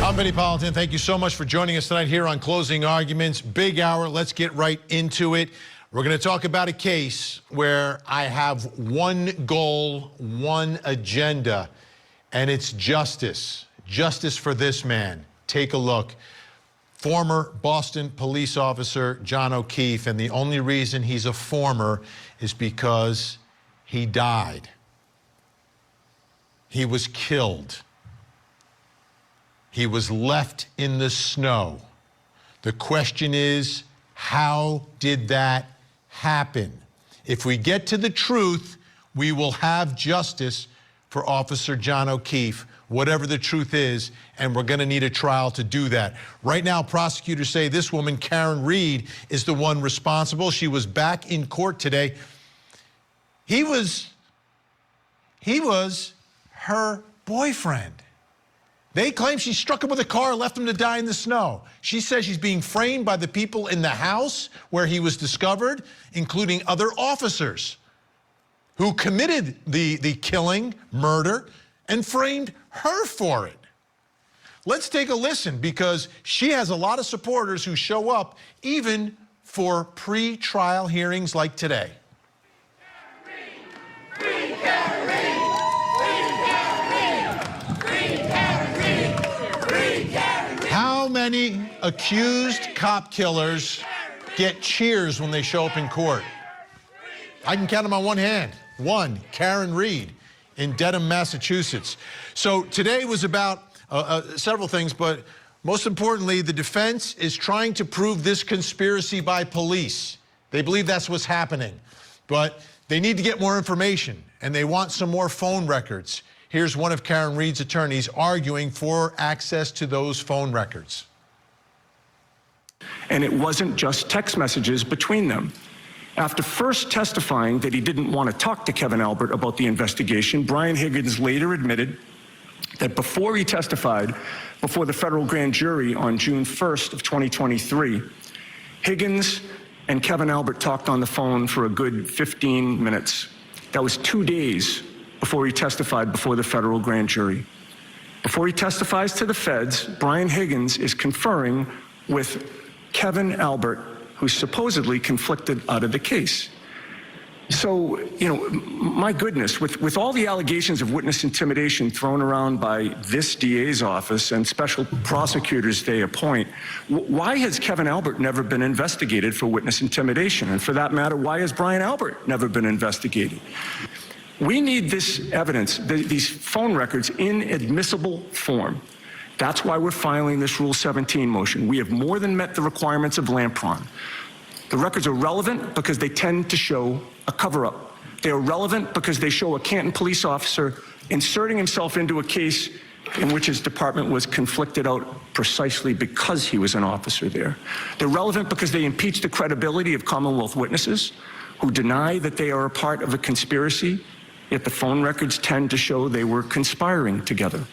I'm Vinnie Politan. Thank you so much for joining us tonight here on Closing Arguments. Big hour. Let's get right into it. We're going to talk about a case where I have one goal, one agenda, and it's justice. Justice for this man. Take a look. Former Boston police officer John O'Keefe, and the only reason he's a former is because he died. He was killed. He was left in the snow. The question is, how did that happen? If we get to the truth, we will have justice for Officer John O'Keefe, whatever the truth is, and we're going to need a trial to do that. Right now, prosecutors say this woman, Karen Read, is the one responsible. She was back in court today. He was her boyfriend. They claim she struck him with a car and left him to die in the snow. She says she's being framed by the people in the house where he was discovered, including other officers who committed the killing, murder, and framed her for it. Let's take a listen, because she has a lot of supporters who show up even for pre-trial hearings like today. How many accused cop killers get cheers when they show up in court? I can count them on one hand. One, Karen Read in Dedham, Massachusetts. So today was about several things, but most importantly, the defense is trying to prove this conspiracy by police. They believe that's what's happening, but they need to get more information, and they want some more phone records. Here's one of Karen Read's attorneys arguing for access to those phone records. And it wasn't just text messages between them. After first testifying that he didn't want to talk to Kevin Albert about the investigation, Brian Higgins later admitted that before he testified before the federal grand jury on June 1st of 2023, Higgins and Kevin Albert talked on the phone for a good 15 minutes. That was 2 days before he testified before the federal grand jury. Before he testifies to the feds, Brian Higgins is conferring with Kevin Albert, who's supposedly conflicted out of the case. So, my goodness, with all the allegations of witness intimidation thrown around by this DA's office and special prosecutors they appoint, why has Kevin Albert never been investigated for witness intimidation? And for that matter, why has Brian Albert never been investigated? We need this evidence, these phone records, in admissible form. That's why we're filing this Rule 17 motion. We have more than met the requirements of Lampron. The records are relevant because they tend to show a cover-up. They are relevant because they show a Canton police officer inserting himself into a case in which his department was conflicted out precisely because he was an officer there. They're relevant because they impeach the credibility of Commonwealth witnesses who deny that they are a part of a conspiracy, yet the phone records tend to show they were conspiring together.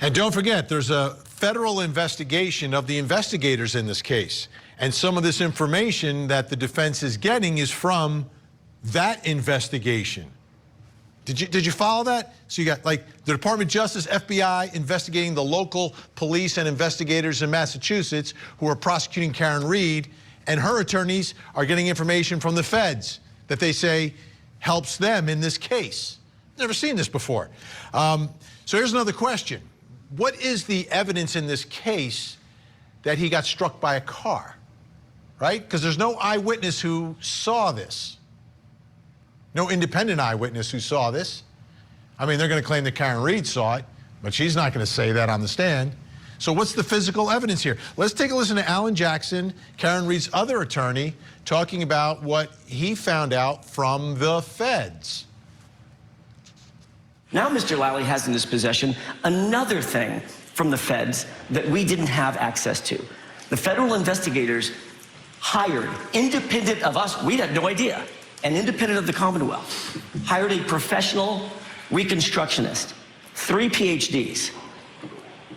And don't forget, there's a federal investigation of the investigators in this case. And some of this information that the defense is getting is from that investigation. Did you follow that? So you got like the Department of Justice, FBI investigating the local police and investigators in Massachusetts who are prosecuting Karen Read, and her attorneys are getting information from the feds that they say helps them in this case. Never seen this before. So here's another question. What is the evidence in this case that he got struck by a car, right? Because there's no eyewitness who saw this. No independent eyewitness who saw this. I mean, they're going to claim that Karen Read saw it, but she's not going to say that on the stand. So what's the physical evidence here? Let's take a listen to Alan Jackson, Karen Read's other attorney, talking about what he found out from the feds. Now Mr. Lally has in his possession another thing from the feds that we didn't have access to. The federal investigators hired, independent of us, we had no idea, and independent of the Commonwealth, hired a professional reconstructionist, 3 PhDs,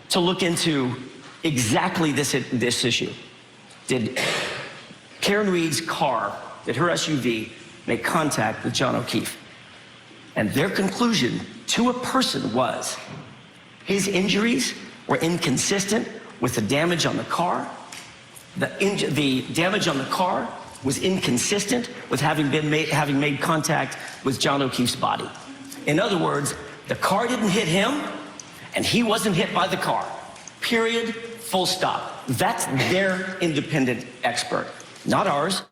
to look into exactly this issue. Did Karen Read's car, did her SUV make contact with John O'Keefe? And their conclusion to a person was his injuries were inconsistent with the damage on the car. The damage on the car was inconsistent with having made contact with John O'Keefe's body. In other words, the car didn't hit him, and he wasn't hit by the car. Period, full stop. That's their independent expert, not ours.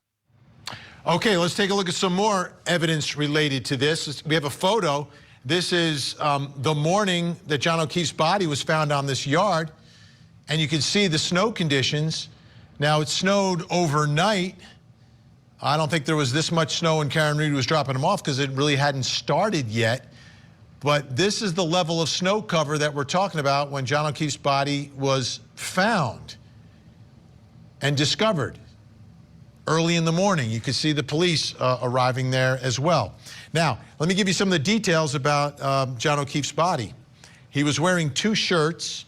Okay, let's take a look at some more evidence related to this. We have a photo. This is the morning that John O'Keefe's body was found on this yard, and you can see the snow conditions. Now, it snowed overnight. I don't think there was this much snow when Karen Read was dropping him off because it really hadn't started yet. But this is the level of snow cover that we're talking about when John O'Keefe's body was found and discovered. Early in the morning, you could see the police arriving there as well. Now, let me give you some of the details about John O'Keefe's body. He was wearing 2 shirts,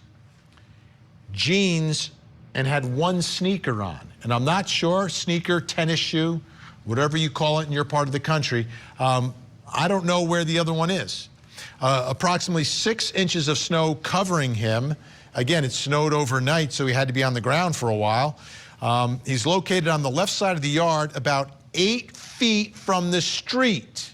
jeans, and had 1 sneaker on. And I'm not sure, sneaker, tennis shoe, whatever you call it in your part of the country. I don't know where the other one is. Approximately 6 inches of snow covering him. Again, it snowed overnight, so he had to be on the ground for a while. He's located on the left side of the yard, about 8 feet from the street.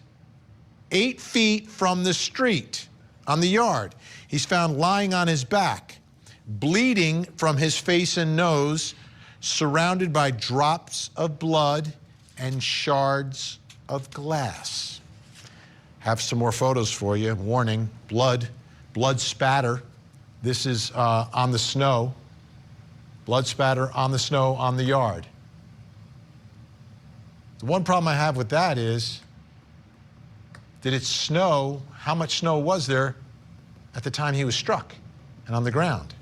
8 feet from the street on the yard. He's found lying on his back, bleeding from his face and nose, surrounded by drops of blood and shards of glass. Have some more photos for you. Warning, blood spatter. This is on the snow. Blood spatter on the snow on the yard. The one problem I have with that is, did it snow? How much snow was there at the time he was struck and on the ground?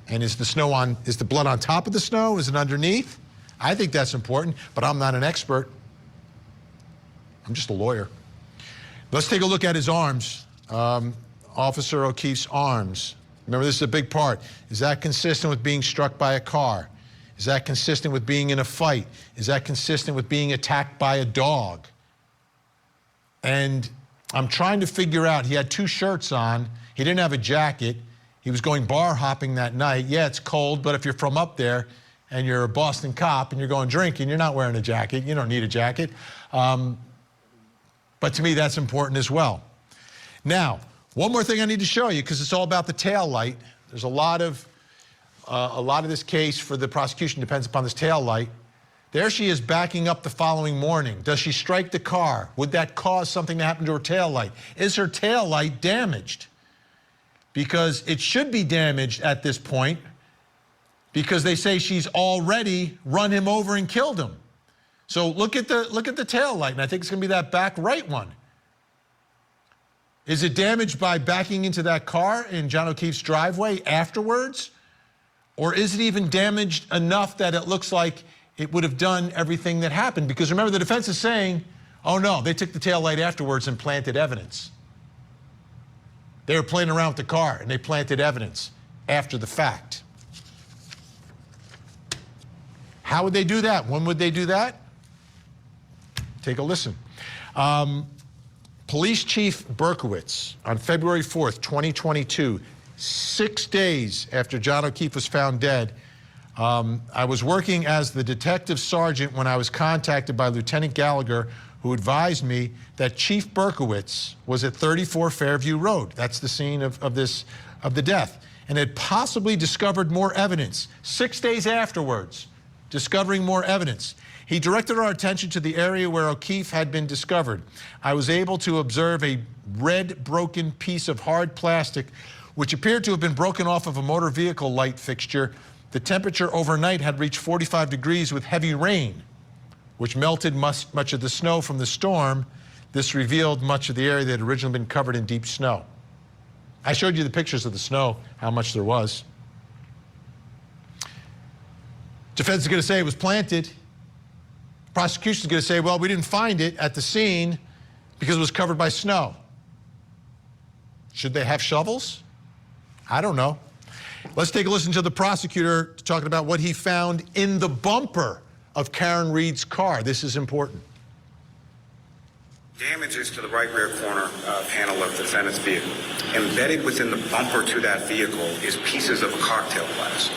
And is the blood on top of the snow? Is it underneath? I think that's important, but I'm not an expert. I'm just a lawyer. Let's take a look at his arms. Officer O'Keefe's arms. Remember, this is a big part. Is that consistent with being struck by a car? Is that consistent with being in a fight? Is that consistent with being attacked by a dog? And I'm trying to figure out, he had 2 shirts on. He didn't have a jacket. He was going bar hopping that night. Yeah, it's cold, but if you're from up there and you're a Boston cop and you're going drinking, you're not wearing a jacket. You don't need a jacket. But to me, that's important as well. Now, one more thing I need to show you, because it's all about the tail light. There's a lot of this case for the prosecution depends upon this tail light. There she is backing up the following morning. Does she strike the car? Would that cause something to happen to her tail light? Is her tail light damaged? Because it should be damaged at this point, because they say she's already run him over and killed him. So look at the tail light, and I think it's going to be that back right one. Is it damaged by backing into that car in John O'Keefe's driveway afterwards? Or is it even damaged enough that it looks like it would have done everything that happened? Because remember, the defense is saying, oh no, they took the taillight afterwards and planted evidence. They were playing around with the car and they planted evidence after the fact. How would they do that? When would they do that? Take a listen. Police Chief Berkowitz, on February 4th, 2022, 6 days after John O'Keefe was found dead, I was working as the detective sergeant when I was contacted by Lieutenant Gallagher, who advised me that Chief Berkowitz was at 34 Fairview Road. That's the scene of the death, and had possibly discovered more evidence. 6 days afterwards, discovering more evidence. He directed our attention to the area where O'Keefe had been discovered. I was able to observe a red broken piece of hard plastic which appeared to have been broken off of a motor vehicle light fixture. The temperature overnight had reached 45 degrees with heavy rain, which melted much of the snow from the storm. This revealed much of the area that had originally been covered in deep snow. I showed you the pictures of the snow, how much there was. Defense is going to say it was planted. Prosecution is going to say, well, we didn't find it at the scene because it was covered by snow. Should they have shovels? I don't know. Let's take a listen to the prosecutor talking about what he found in the bumper of Karen Read's car. This is important. Damages to the right rear corner panel of the defendant's vehicle. Embedded within the bumper to that vehicle is pieces of a cocktail glass.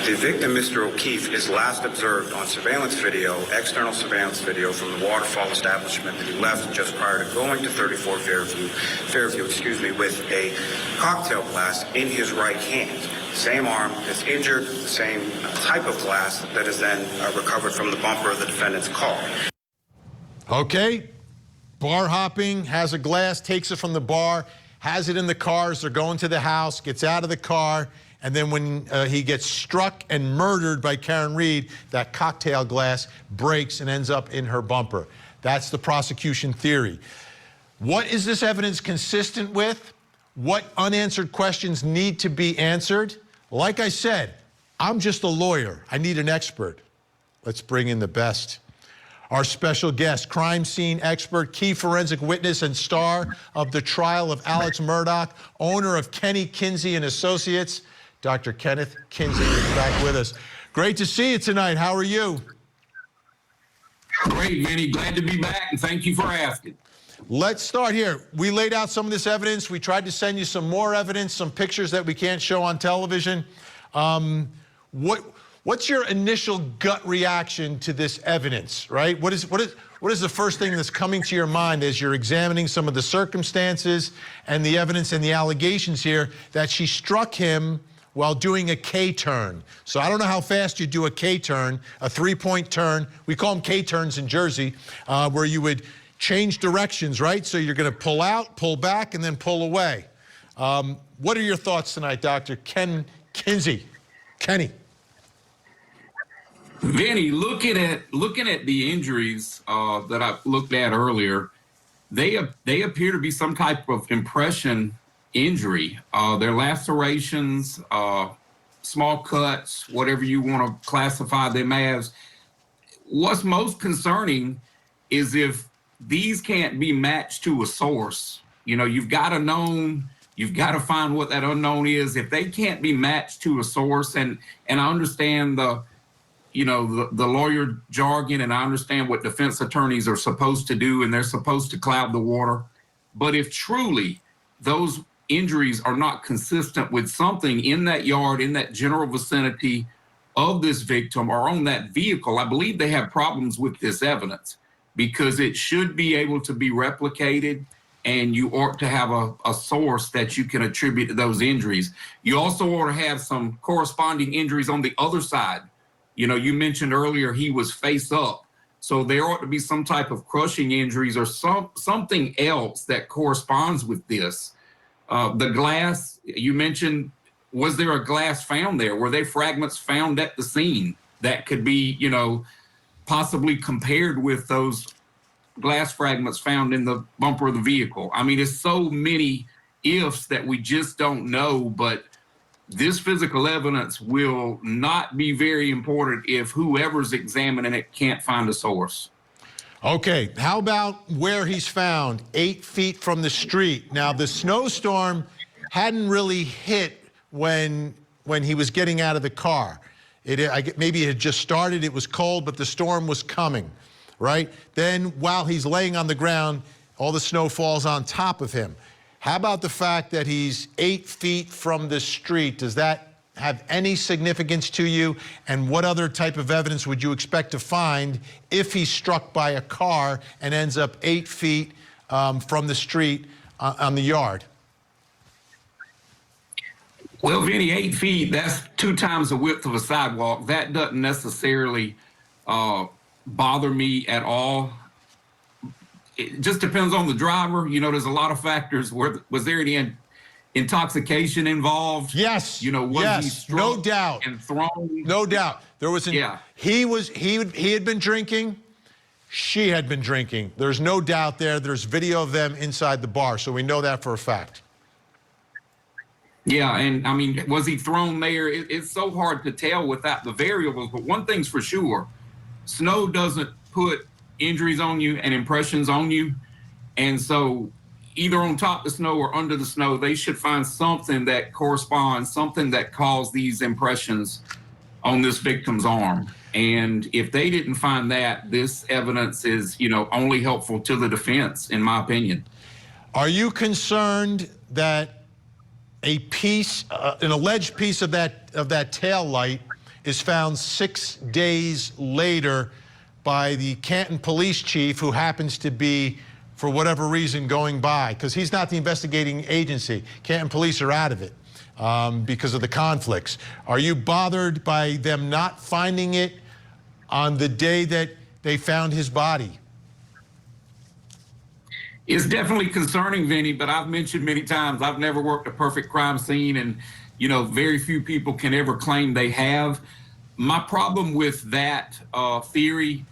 The victim, Mr. O'Keefe, is last observed on surveillance video, external surveillance video from the Waterfall establishment that he left just prior to going to 34 Fairview, with a cocktail glass in his right hand. Same arm that's injured, the same type of glass that is then recovered from the bumper of the defendant's car. Okay, bar hopping, has a glass, takes it from the bar, has it in the car as they're going to the house, gets out of the car, and then when he gets struck and murdered by Karen Read, that cocktail glass breaks and ends up in her bumper. That's the prosecution theory. What is this evidence consistent with? What unanswered questions need to be answered? Like I said, I'm just a lawyer. I need an expert. Let's bring in the best. Our special guest, crime scene expert, key forensic witness, and star of the trial of Alex Murdaugh, owner of Kenny Kinsey and Associates, Dr. Kenneth Kinsey is back with us. Great to see you tonight. How are you? Great, Vinny. Glad to be back, and thank you for asking. Let's start here. We laid out some of this evidence. We tried to send you some more evidence, some pictures that we can't show on television. What's your initial gut reaction to this evidence, right? What is the first thing that's coming to your mind as you're examining some of the circumstances and the evidence and the allegations here that she struck him while doing a K-turn? So I don't know how fast you do a K-turn, a three-point turn. We call them K-turns in Jersey, where you would change directions, right? So you're going to pull out, pull back, and then pull away. What are your thoughts tonight, Dr. Ken Kinsey? Kenny. Vinny, looking at the injuries that I looked at earlier, they appear to be some type of impression injury. They're lacerations, small cuts, whatever you want to classify them as. What's most concerning is if these can't be matched to a source. You know, you've got a known, you've got to find what that unknown is. If they can't be matched to a source, and I understand the lawyer jargon, and I understand what defense attorneys are supposed to do, and they're supposed to cloud the water. But if truly those injuries are not consistent with something in that yard, in that general vicinity of this victim, or on that vehicle, I believe they have problems with this evidence, because it should be able to be replicated, and you ought to have a source that you can attribute to those injuries. You also ought to have some corresponding injuries on the other side. You know, you mentioned earlier he was face up. So there ought to be some type of crushing injuries or something else that corresponds with this. The glass, you mentioned, was there a glass found there? Were there fragments found at the scene that could be, possibly compared with those glass fragments found in the bumper of the vehicle? I mean, it's so many ifs that we just don't know, but this physical evidence will not be very important if whoever's examining it can't find a source. Okay, how about where he's found, 8 feet from the street? Now, the snowstorm hadn't really hit when he was getting out of the car. Maybe it had just started, it was cold, but the storm was coming, right? Then while he's laying on the ground, all the snow falls on top of him. How about the fact that he's 8 feet from the street? Does that have any significance to you? And what other type of evidence would you expect to find if he's struck by a car and ends up 8 feet from the street on the yard? Well, Vinny, 8 feet, that's 2 times the width of a sidewalk. That doesn't necessarily bother me at all. It just depends on the driver. You know, there's a lot of factors. Was there any intoxication involved? Yes. Was he struck no doubt and thrown? No doubt. There was he had been drinking. She had been drinking. There's no doubt there. There's video of them inside the bar, so we know that for a fact. Yeah, and I mean, was he thrown there? It's so hard to tell without the variables, but one thing's for sure, snow doesn't put injuries on you and impressions on you. And so either on top of the snow or under the snow, they should find something that corresponds, something that caused these impressions on this victim's arm. And if they didn't find that, this evidence is, only helpful to the defense, in my opinion. Are you concerned that an alleged piece of that tail light is found 6 days later by the Canton police chief, who happens to be, for whatever reason, going by? Because he's not the investigating agency. Canton police are out of it because of the conflicts. Are you bothered by them not finding it on the day that they found his body? It's definitely concerning, Vinny, but I've mentioned many times, I've never worked a perfect crime scene, and, very few people can ever claim they have. My problem with that theory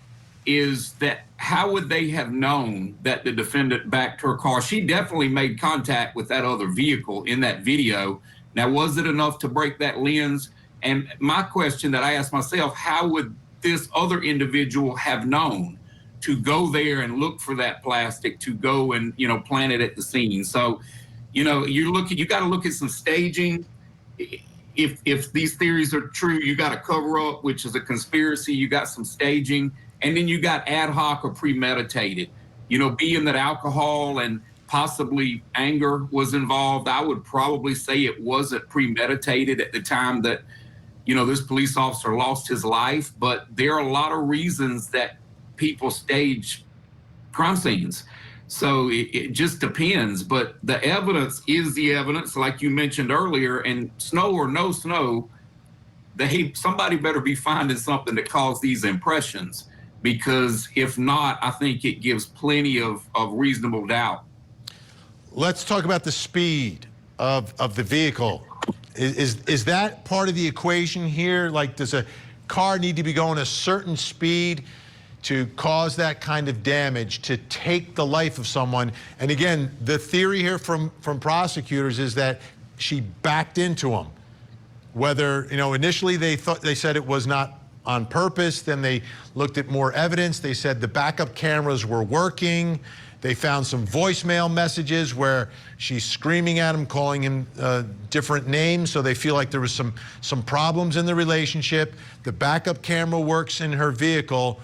is that how would they have known that the defendant backed her car? She definitely made contact with that other vehicle in that video. Now, was it enough to break that lens? And my question that I asked myself, how would this other individual have known to go there and look for that plastic, to go and, plant it at the scene? So, you got to look at some staging. If these theories are true, you got a cover up, which is a conspiracy. You got some staging, and then you got ad hoc or premeditated. Being that alcohol and possibly anger was involved, I would probably say it wasn't premeditated at the time that, this police officer lost his life. But there are a lot of reasons that people stage crime scenes. So it just depends. But the evidence is the evidence, like you mentioned earlier, and snow or no snow, somebody better be finding something that caused these impressions, because if not, I think it gives plenty of reasonable doubt. Let's talk about the speed of the vehicle. Is that part of the equation here? Like, does a car need to be going a certain speed to cause that kind of damage, to take the life of someone? And again, the theory here from prosecutors is that she backed into him. Whether, initially they said it was not on purpose, then they looked at more evidence. They said the backup cameras were working. They found some voicemail messages where she's screaming at him, calling him different names, so they feel like there was some problems in the relationship. The backup camera works in her vehicle.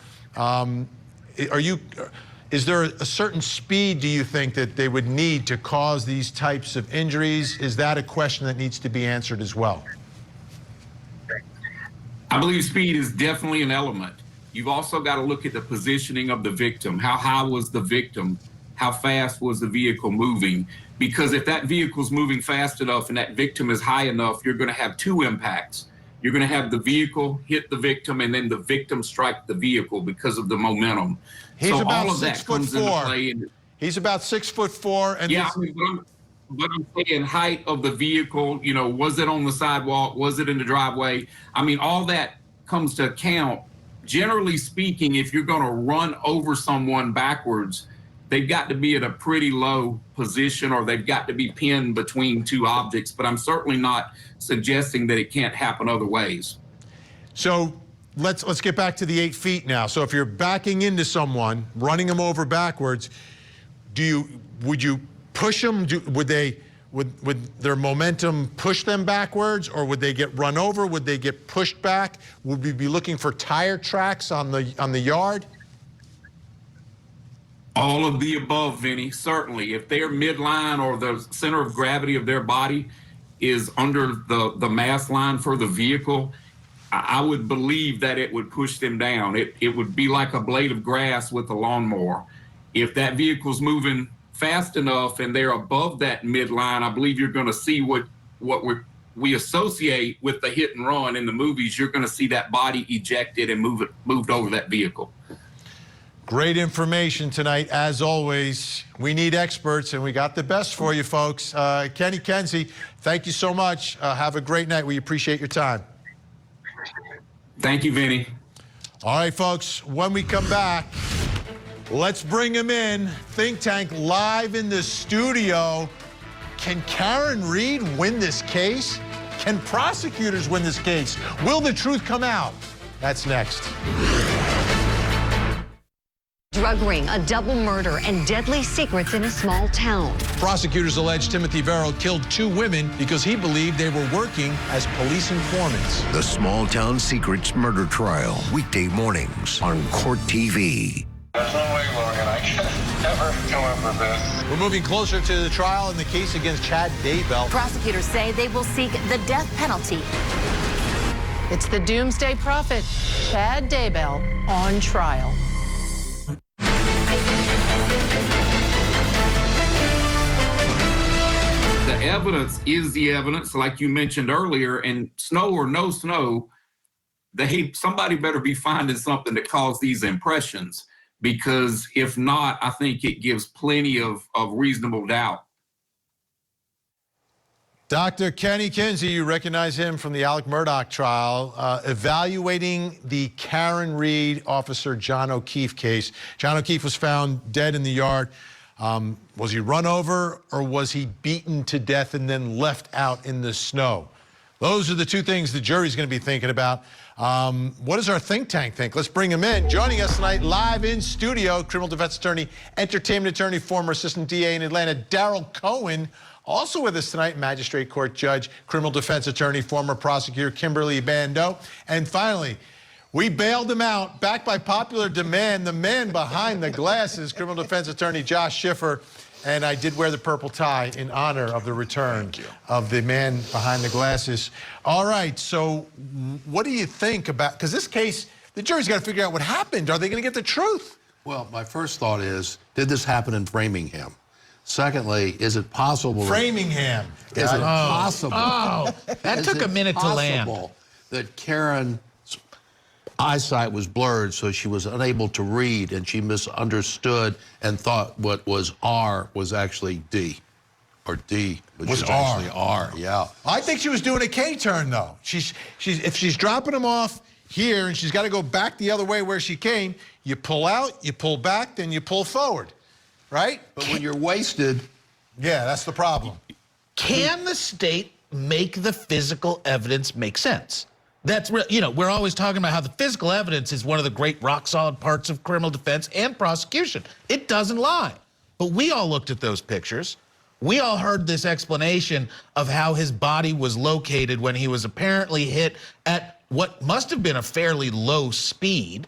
Is there a certain speed, do you think, that they would need to cause these types of injuries? Is that a question that needs to be answered as well? I believe speed is definitely an element. You've also got to look at the positioning of the victim. How high was the victim? How fast was the vehicle moving? Because if that vehicle's moving fast enough and that victim is high enough, you're going to have two impacts. You're going to have the vehicle hit the victim, and then the victim strike the vehicle because of the momentum. He's so about all of that comes into play. He's about 6'4", and yeah, but I'm saying height of the vehicle. Was it on the sidewalk? Was it in the driveway? I mean, all that comes to account. Generally speaking, if you're going to run over someone backwards, they've got to be at a pretty low position, or they've got to be pinned between two objects. But I'm certainly not suggesting that it can't happen other ways. So let's get back to the 8 feet now. So if you're backing into someone, running them over backwards, would you push them? Would their momentum push them backwards, or would they get run over? Would they get pushed back? Would we be looking for tire tracks on the yard? All of the above, Vinny. Certainly, if they're midline or the center of gravity of their body is under the mass line for the vehicle, I would believe that it would push them down. It would be like a blade of grass with a lawnmower. If that vehicle's moving fast moved and they're above that midline, I believe you're going to see what we associate with the hit and run in the movies. You're going to see that body ejected and moved over that vehicle. Great information tonight, as always. We need experts, and we got the best for you, folks. Kenny Kenzie, thank you so much. Have a great night. We appreciate your time. Thank you, Vinny. All right, folks, when we come back, let's bring him in. Think Tank live in the studio. Can Karen Read win this case? Can prosecutors win this case? Will the truth come out? That's next. drug ring, a double murder, and deadly secrets in a small town. Prosecutors allege Timothy Verrill killed 2 women because he believed they were working as police informants. The Small Town Secrets murder trial, weekday mornings on Court TV. There's no way, Logan. I can never come up with this. We're moving closer to the trial in the case against Chad Daybell. Prosecutors say they will seek the death penalty. It's the doomsday prophet, Chad Daybell, on trial. The evidence is the evidence, like you mentioned earlier, and snow or no snow, somebody better be finding something that caused these impressions, because if not, I think it gives plenty of reasonable doubt. Dr. Kenny Kinsey, you recognize him from the Alec Murdaugh trial, evaluating the Karen Reed officer John O'Keefe case. John O'Keefe was found dead in the yard. Was he run over or was he beaten to death and then left out in the snow? Those are the 2 things the jury's going to be thinking about. What does our think tank think? Let's bring him in. Joining us tonight live in studio, criminal defense attorney, entertainment attorney, former assistant DA in Atlanta, Daryl Cohen. Also with us tonight, magistrate court judge, criminal defense attorney, former prosecutor Kimberly Bando. And finally, we bailed him out, backed by popular demand, the man behind the glasses, criminal defense attorney Josh Schiffer. And I did wear the purple tie in honor of the return of the man behind the glasses. All right, so what do you think about, because this case, the jury's got to figure out what happened. Are they going to get the truth? Well, my first thought is, did this happen in Framingham? Secondly, is it possible... Framingham. Is it possible... Oh, that took a minute to land. That Karen's eyesight was blurred, so she was unable to read, and she misunderstood and thought what was R was actually D, or D, which was actually R. Yeah. I think she was doing a K-turn, though. If she's dropping him off here and she's got to go back the other way where she came, you pull out, you pull back, then you pull forward, right? But when you're wasted... Yeah, that's the problem. Can the state make the physical evidence make sense? That's real. You know, we're always talking about how the physical evidence is one of the great rock-solid parts of criminal defense and prosecution. It doesn't lie. But we all looked at those pictures. We all heard this explanation of how his body was located when he was apparently hit at what must have been a fairly low speed.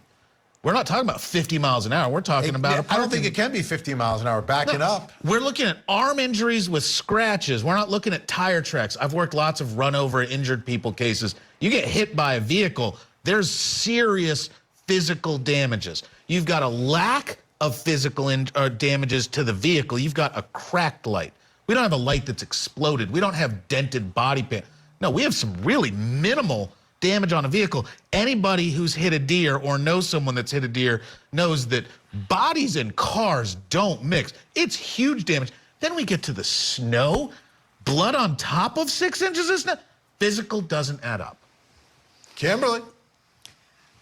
We're not talking about 50 miles an hour. We're talking about... I don't think it can be 50 miles an hour backing up. We're looking at arm injuries with scratches. We're not looking at tire tracks. I've worked lots of run-over injured people cases. You get hit by a vehicle, there's serious physical damages. You've got a lack of physical damages to the vehicle. You've got a cracked light. We don't have a light that's exploded. We don't have dented body paint. No, we have some really minimal damage on a vehicle. Anybody who's hit a deer or knows someone that's hit a deer knows that bodies and cars don't mix. It's huge damage. Then we get to the snow, blood on top of 6 inches of snow. Physical doesn't add up. Kimberly?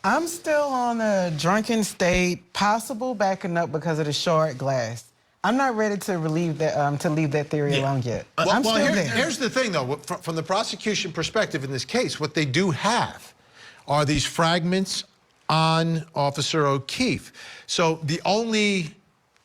I'm still on a drunken state, possible backing up because of the short glass. I'm not ready to leave that theory alone yet. I'm still there. Here's the thing, though. From the prosecution perspective in this case, what they do have are these fragments on Officer O'Keefe. So the only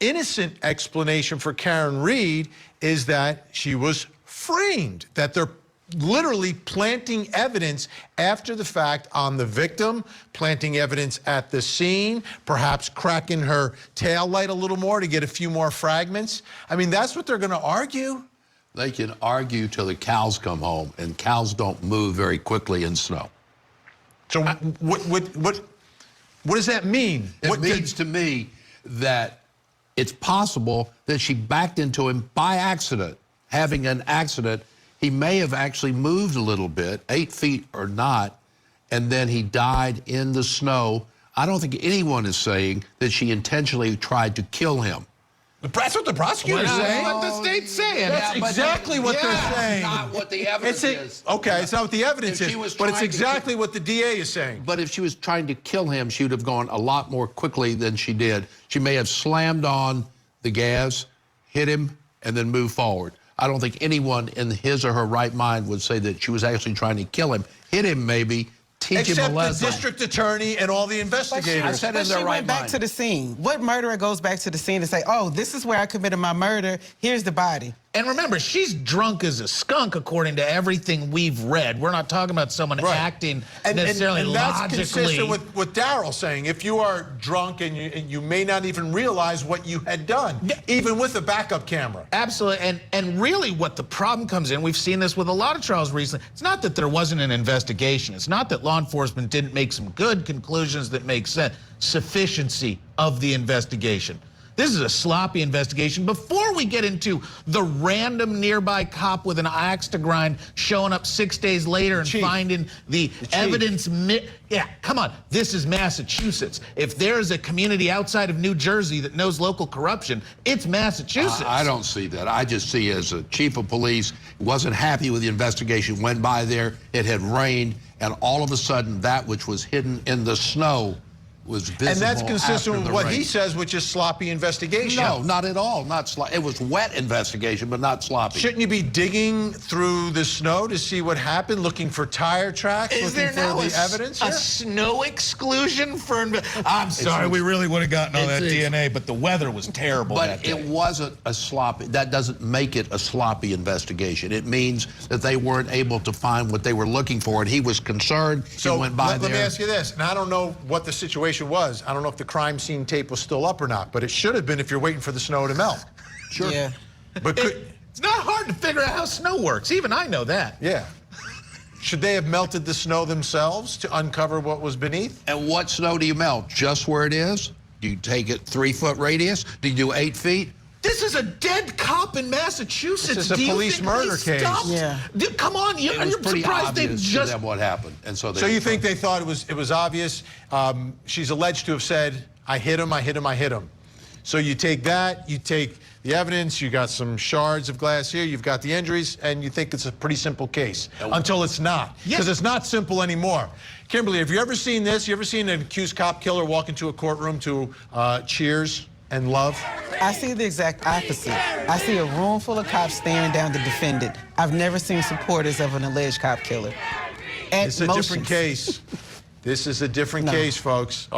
innocent explanation for Karen Reed is that she was framed, that they're literally planting evidence after the fact on the victim, planting evidence at the scene, perhaps cracking her tail light a little more to get a few more fragments. I mean, that's what they're going to argue. They can argue till the cows come home, and cows don't move very quickly in snow. So what does that mean? It means to me that it's possible that she backed into him by accident. Having an accident, he may have actually moved a little bit, 8 feet or not, and then he died in the snow. I don't think anyone is saying that she intentionally tried to kill him. That's what the prosecutor's saying. That's what the state's saying. That's exactly what they're saying. It's not what the evidence is. Okay, it's not what the evidence is, but it's exactly what the DA is saying. But if she was trying to kill him, she would have gone a lot more quickly than she did. She may have slammed on the gas, hit him, and then moved forward. I don't think anyone in his or her right mind would say that she was actually trying to kill him. Hit him maybe, teach him a Except the lesson. district attorney and all the investigators. I said But in she their right went back mind. to the scene. What murderer goes back to the scene and say, oh, this is where I committed my murder. Here's the body. And remember, she's drunk as a skunk, according to everything we've read. We're not talking about someone acting necessarily and that's logically. consistent with what Daryl saying. If you are drunk and you may not even realize what you had done, even with a backup camera. Absolutely. And really what the problem comes in, we've seen this with a lot of trials recently, it's not that there wasn't an investigation. It's not that law enforcement didn't make some good conclusions that make sense. Sufficiency of the investigation. This is a sloppy investigation. Before we get into the random nearby cop with an axe to grind showing up 6 days later and finding the evidence. Yeah, come on. This is Massachusetts. If there's a community outside of New Jersey that knows local corruption, it's Massachusetts. I don't see that. I just see as a chief of police, wasn't happy with the investigation, went by there, it had rained, and all of a sudden that which was hidden in the snow was visible. And that's consistent after with the what rain. he says, which is sloppy investigation. No, not at all. Not sloppy. It was wet investigation, but not sloppy. Shouldn't you be digging through the snow to see what happened, looking for tire tracks, Is looking there for now the evidence? a here? snow exclusion for? I'm sorry, we really would have gotten all that DNA, but the weather was terrible that But day. it wasn't a sloppy. That doesn't make it a sloppy investigation. It means that they weren't able to find what they were looking for, and he was concerned. So he went by let me there. ask you this, and I don't know what the situation was. I don't know if the crime scene tape was still up or not, but it should have been if you're waiting for the snow to melt. Sure. Yeah. But It's not hard to figure out how snow works. Even I know that. yeah. Should they have melted the snow themselves to uncover what was beneath? And what snow do you melt? Just where it is? Do you take it 3-foot radius? Do you do 8 feet? This is a dead cop in Massachusetts. This is a Do you police think murder they case. stopped? Yeah. Come on, It was you're pretty surprised they obvious to just. them what happened, and so they. So you think they thought it was obvious? She's alleged to have said, I hit him, I hit him, I hit him. So you take that, you take the evidence, you got some shards of glass here, you've got the injuries, and you think it's a pretty simple case until it's not. Because it's not simple anymore. Kimberly, have you ever seen this? You ever seen an accused cop killer walk into a courtroom to cheers and love? I see the exact opposite. I see a room full of cops staring down the defendant. I've never seen supporters of an alleged cop killer. It's a different case. This is a different case, folks.